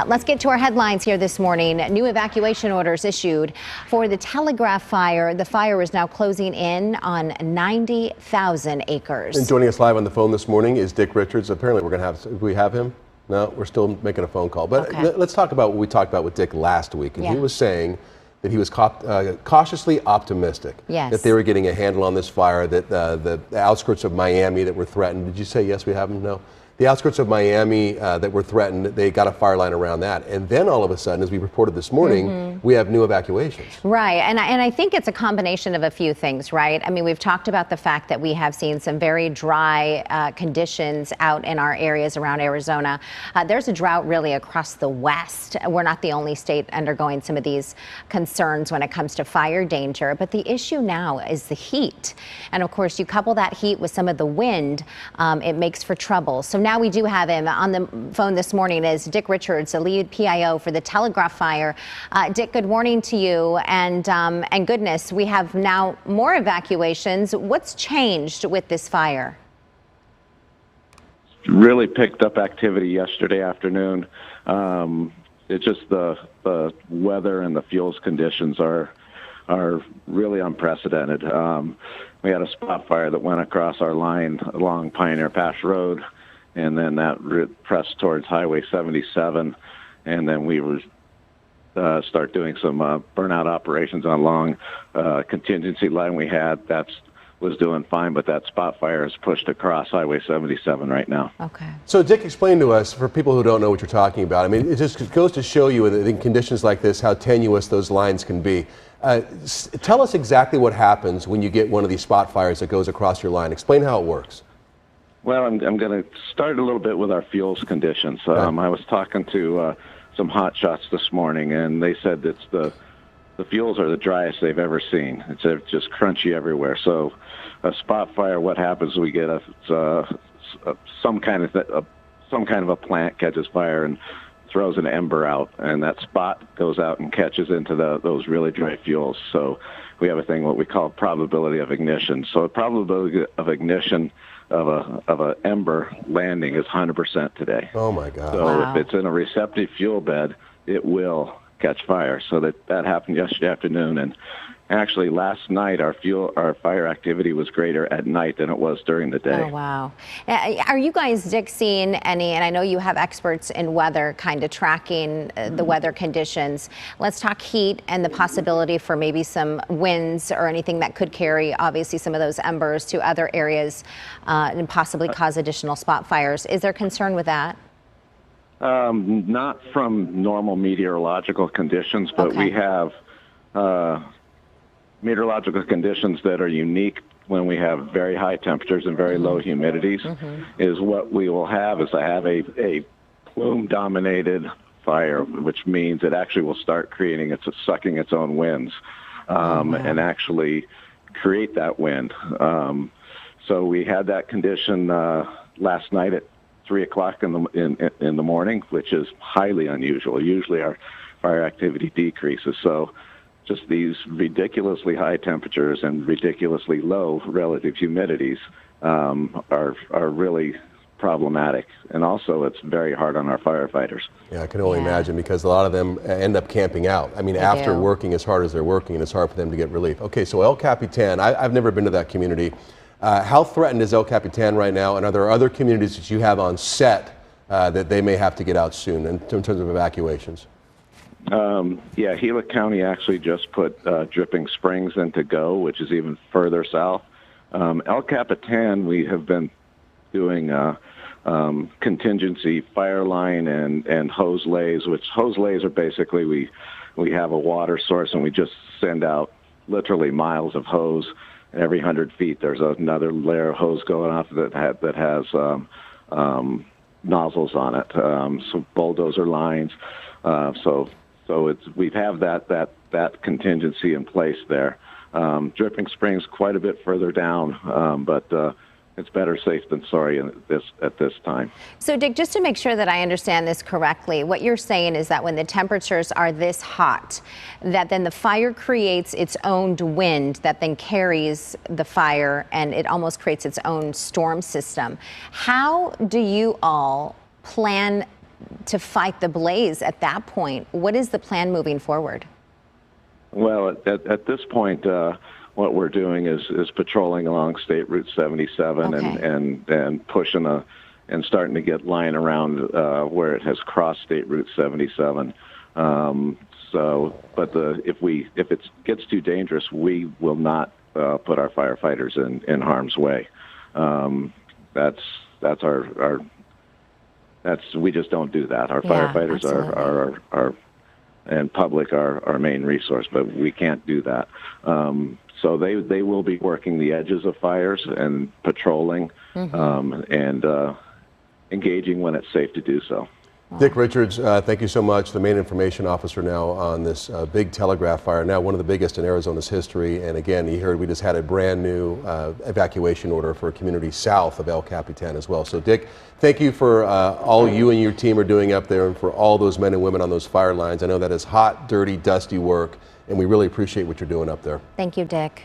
Let's get to our headlines here this morning. New evacuation orders issued for the Telegraph Fire. The fire is now closing in on 90,000 acres. And joining us live on the phone this morning is Dick Richards. Apparently we're going to have, we have him? No, we're still making a phone call. But okay. Let's talk about what we talked about with Dick last week. And yeah. He was saying that he was cautiously optimistic that they were getting a handle on this fire, that the outskirts of Miami that were threatened. Did you say yes, we have them? No. The outskirts of Miami that were threatened, they got a fire line around that. And then all of a sudden, as we reported this morning, we have new evacuations. Right. And I think it's a combination of a few things, right? I mean, we've talked about the fact that we have seen some very dry conditions out in our areas around Arizona. There's a drought really across the West. We're not the only state undergoing some of these concerns when it comes to fire danger. But the issue now is the heat. And of course, you couple that heat with some of the wind, it makes for trouble. So now we do have him on the phone this morning is Dick Richards, the lead PIO for the Telegraph Fire. Dick, good morning to you. And goodness, we have now more evacuations. What's changed with this fire? Really picked up activity yesterday afternoon. It's just the weather and the fuels conditions are really unprecedented. We had a spot fire that went across our line along Pioneer Pass Road, and then that pressed towards Highway 77, and then we would start doing some burnout operations on long contingency line we had. That was doing fine, but that spot fire is pushed across Highway 77 right now. Okay. So Dick, explain to us, for people who don't know what you're talking about, I mean, it just goes to show you that in conditions like this, how tenuous those lines can be. Tell us exactly what happens when you get one of these spot fires that goes across your line. Explain how it works. Well, I'm going to start a little bit with our fuels conditions. I was talking to some hot shots this morning, and they said it's the fuels are the driest they've ever seen. It's just crunchy everywhere. So a spot fire, what happens? We get some kind of a plant catches fire and throws an ember out, and that spot goes out and catches into those really dry fuels. So we have a thing what we call probability of ignition. So a probability of ignition of a ember landing is 100% today. Oh my God! So if it's in a receptive fuel bed, it will catch fire. So that happened yesterday afternoon, and actually last night our fire activity was greater at night than it was during the day. Oh wow! Are you guys, Dick, seeing any? And I know you have experts in weather, kind of tracking the weather conditions. Let's talk heat and the possibility for maybe some winds or anything that could carry, obviously, some of those embers to other areas and possibly cause additional spot fires. Is there concern with that? Not from normal meteorological conditions, but we have meteorological conditions that are unique when we have very high temperatures and very low humidities. Is what we will have is a plume-dominated fire, which means it actually will start sucking its own winds and actually create that wind. So we had that condition last night at 3 o'clock in the morning, which is highly unusual. Usually our fire activity decreases. So just these ridiculously high temperatures and ridiculously low relative humidities are really problematic. And also it's very hard on our firefighters. Yeah, I can only imagine, because a lot of them end up camping out. I mean, after working as hard as they're working, and it's hard for them to get relief. Okay, so El Capitan, I've never been to that community. How threatened is El Capitan right now, and are there other communities that you have on set that they may have to get out soon in terms of evacuations? Yeah, Gila County actually just put Dripping Springs into go, which is even further south. El Capitan, we have been doing contingency fire line and hose lays, which hose lays are basically we have a water source and we just send out literally miles of hose. Every 100 feet, there's another layer of hose going off that has nozzles on it. So bulldozer lines. So we have that contingency in place there. Dripping Springs quite a bit further down, but it's better safe than sorry at this time. So, Dick, just to make sure that I understand this correctly, what you're saying is that when the temperatures are this hot, that then the fire creates its own wind that then carries the fire, and it almost creates its own storm system. How do you all plan to fight the blaze at that point. What is the plan moving forward? Well, at this point, what we're doing is patrolling along State Route 77 and pushing and starting to get line around where it has crossed State Route 77. If it gets too dangerous, we will not put our firefighters in harm's way. We just don't do that. Our firefighters are and public are our main resource, but we can't do that. So they will be working the edges of fires and patrolling and engaging when it's safe to do so. Dick Richards, thank you so much. The main information officer now on this big Telegraph Fire, now one of the biggest in Arizona's history. And again, you heard we just had a brand new evacuation order for a community south of El Capitan as well. So Dick, thank you for all you and your team are doing up there and for all those men and women on those fire lines. I know that is hot, dirty, dusty work, and we really appreciate what you're doing up there. Thank you, Dick.